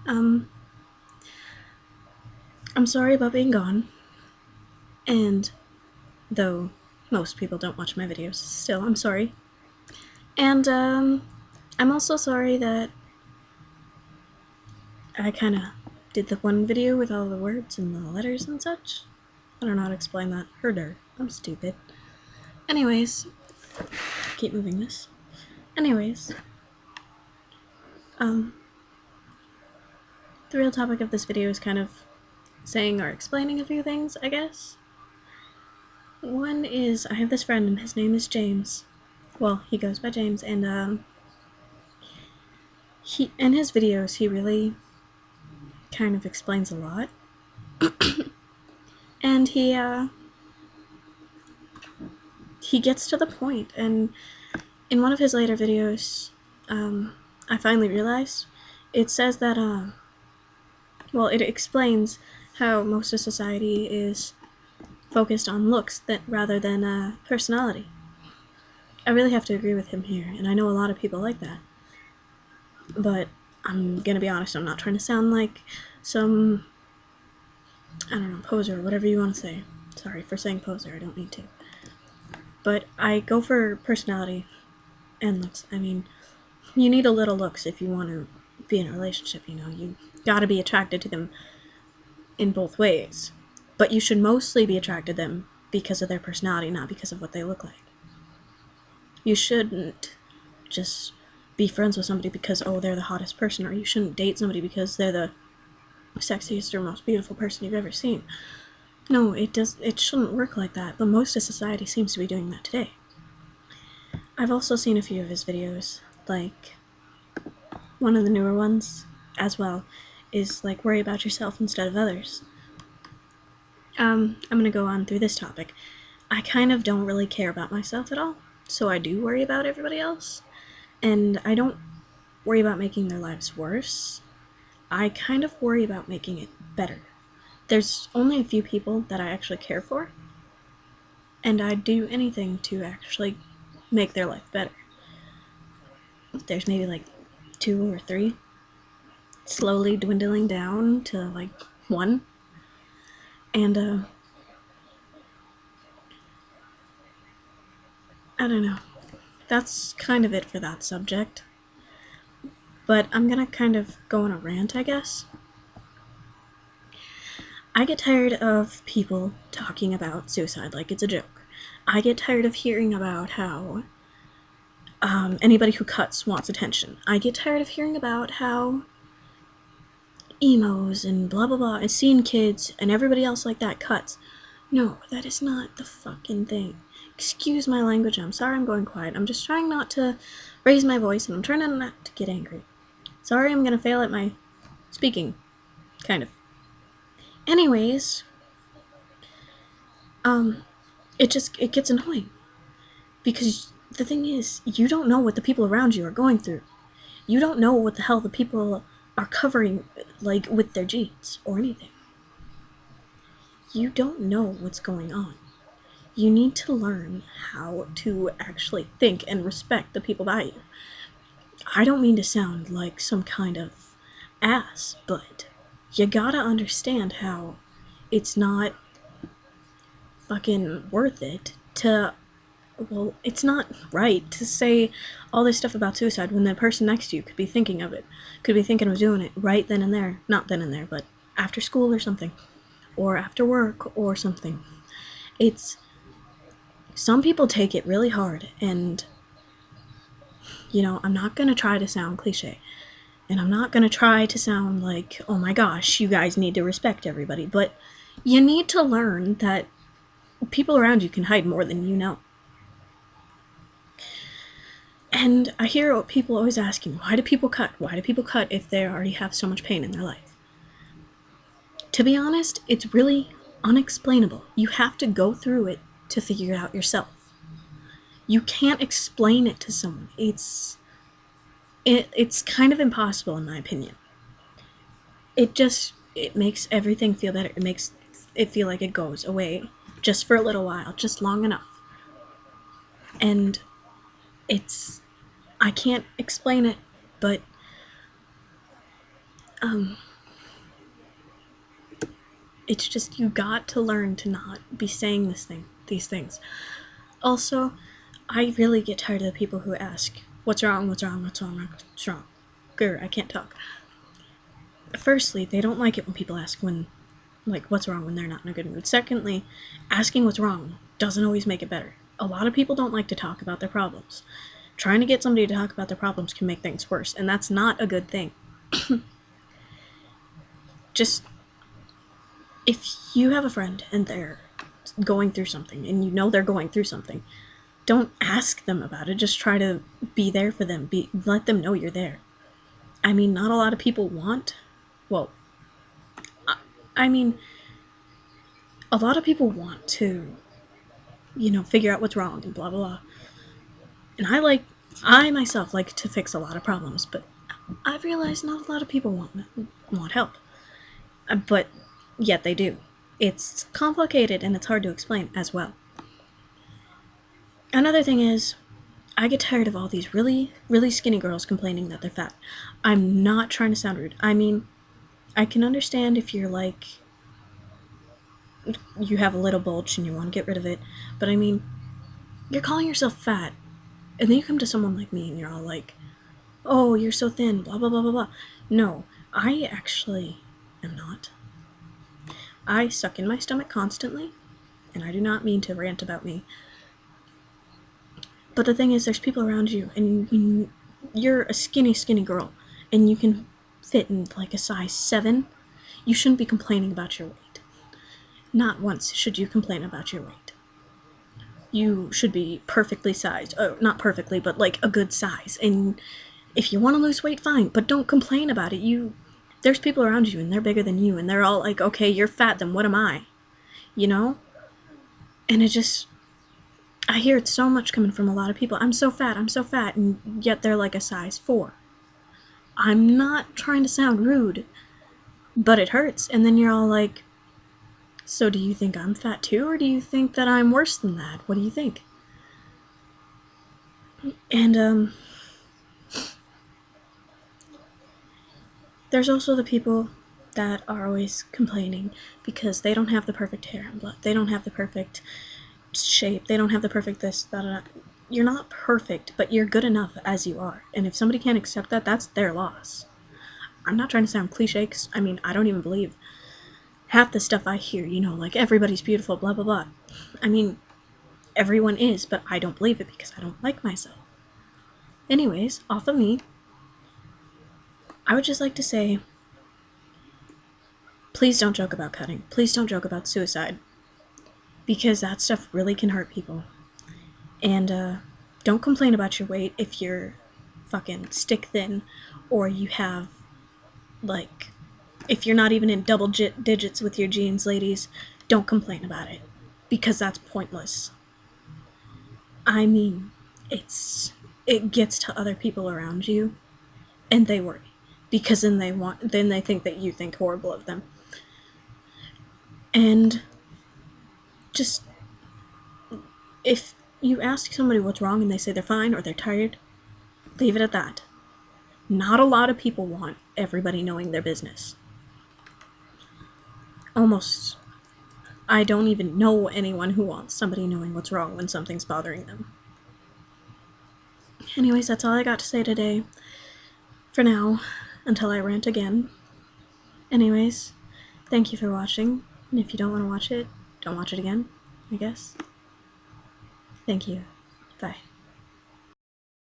Um, I'm sorry about being gone, and though most people don't watch my videos, still, I'm sorry. And, I'm also sorry that I kinda did the one video with all the words and the letters and such. I don't know how to explain that. Herder. I'm stupid. Anyways, keep moving this. Anyways, the real topic of this video is kind of saying or explaining a few things, I guess. One is, I have this friend and his name is James. Well, he goes by James, and he, in his videos, he really kind of explains a lot. And he gets to the point, and in one of his later videos, I finally realized, it says that, well, it explains how most of society is focused on looks rather than personality. I really have to agree with him here, and I know a lot of people like that. But I'm gonna be honest, I'm not trying to sound like some, I don't know, poser or whatever you want to say. Sorry for saying poser, I don't need to. But I go for personality and looks. I mean, you need a little looks if you want to be in a relationship, you know. You gotta be attracted to them in both ways. But you should mostly be attracted to them because of their personality, not because of what they look like. You shouldn't just be friends with somebody because, oh, they're the hottest person, or you shouldn't date somebody because they're the sexiest or most beautiful person you've ever seen. No, it shouldn't work like that, but most of society seems to be doing that today. I've also seen a few of his videos, like one of the newer ones as well is like worry about yourself instead of others. I'm gonna go on through this topic. I kind of don't really care about myself at all, so I do worry about everybody else, and I don't worry about making their lives worse. I kind of worry about making it better. There's only a few people that I actually care for, and I'd do anything to actually make their life better. There's maybe like 2 or 3, slowly dwindling down to like 1, and I don't know. That's kind of it for that subject. But I'm gonna kind of go on a rant, I guess. I get tired of people talking about suicide like it's a joke. I get tired of hearing about how anybody who cuts wants attention. I get tired of hearing about how emos and blah blah blah and seeing kids and everybody else like that cuts. No, that is not the fucking thing. Excuse my language, I'm sorry I'm going quiet. I'm just trying not to raise my voice and I'm trying not to get angry. Sorry I'm gonna fail at my speaking. Kind of. Anyways, it gets annoying. Because the thing is, you don't know what the people around you are going through. You don't know what the hell the people are covering, like, with their jeans or anything. You don't know what's going on. You need to learn how to actually think and respect the people by you. I don't mean to sound like some kind of ass, but you gotta understand how it's not fucking worth it to, well, it's not right to say all this stuff about suicide when the person next to you could be thinking of it, could be thinking of doing it right then and there. Not then and there, but after school or something, or after work or something. It's, some people take it really hard, and, you know, I'm not gonna try to sound cliche, and I'm not gonna try to sound like, oh my gosh, you guys need to respect everybody, but you need to learn that people around you can hide more than you know. And I hear people always asking, why do people cut? Why do people cut if they already have so much pain in their life? To be honest, it's really unexplainable. You have to go through it to figure it out yourself. You can't explain it to someone. It's kind of impossible in my opinion. It makes everything feel better. It makes it feel like it goes away just for a little while, just long enough. And I can't explain it, but It's just, you got to learn to not be saying these things. Also, I really get tired of the people who ask, what's wrong, what's wrong, what's wrong, what's wrong? Grr, I can't talk. Firstly, they don't like it when people ask what's wrong when they're not in a good mood. Secondly, asking what's wrong doesn't always make it better. A lot of people don't like to talk about their problems. Trying to get somebody to talk about their problems can make things worse, and that's not a good thing. Just, if you have a friend and they're going through something, and you know they're going through something, don't ask them about it. Just try to be there for them. Let them know you're there. I mean, not a lot of people want, well, I mean, a lot of people want to, figure out what's wrong and blah, blah, blah. And I myself like to fix a lot of problems, but I've realized not a lot of people want help. But yet they do. It's complicated and it's hard to explain as well. Another thing is, I get tired of all these really, really skinny girls complaining that they're fat. I'm not trying to sound rude. I mean, I can understand if you're like, you have a little bulge and you want to get rid of it, but I mean, you're calling yourself fat, and then you come to someone like me and you're all like, oh, you're so thin, blah, blah, blah, blah, blah. No, I actually am not. I suck in my stomach constantly, and I do not mean to rant about me. But the thing is, there's people around you, and you're a skinny, skinny girl, and you can fit in like a size 7. You shouldn't be complaining about your weight. Not once should you complain about your weight. You should be perfectly sized. Oh, not perfectly, but like a good size. And if you want to lose weight, fine, but don't complain about it. There's people around you, and they're bigger than you, and they're all like, okay, you're fat, then what am I? You know? And I hear it so much coming from a lot of people. I'm so fat, and yet they're like a size 4. I'm not trying to sound rude, but it hurts. And then you're all like, so do you think I'm fat too, or do you think that I'm worse than that? What do you think? And, there's also the people that are always complaining because they don't have the perfect hair and blood. They don't have the perfect shape. They don't have the perfect this, that. You're not perfect, but you're good enough as you are. And if somebody can't accept that, that's their loss. I'm not trying to sound cliche, because, I mean, I don't even believe half the stuff I hear, like everybody's beautiful, blah, blah, blah. I mean, everyone is, but I don't believe it because I don't like myself. Anyways, off of me, I would just like to say, please don't joke about cutting. Please don't joke about suicide. Because that stuff really can hurt people. And, don't complain about your weight if you're fucking stick thin, or you have, like, if you're not even in double digits with your jeans, ladies, don't complain about it. Because that's pointless. I mean, it gets to other people around you, and they worry. Because then they think that you think horrible of them. And just, if you ask somebody what's wrong and they say they're fine or they're tired, leave it at that. Not a lot of people want everybody knowing their business. Almost, I don't even know anyone who wants somebody knowing what's wrong when something's bothering them. Anyways, that's all I got to say today. For now, until I rant again. Anyways, thank you for watching. And if you don't want to watch it, don't watch it again, I guess. Thank you. Bye.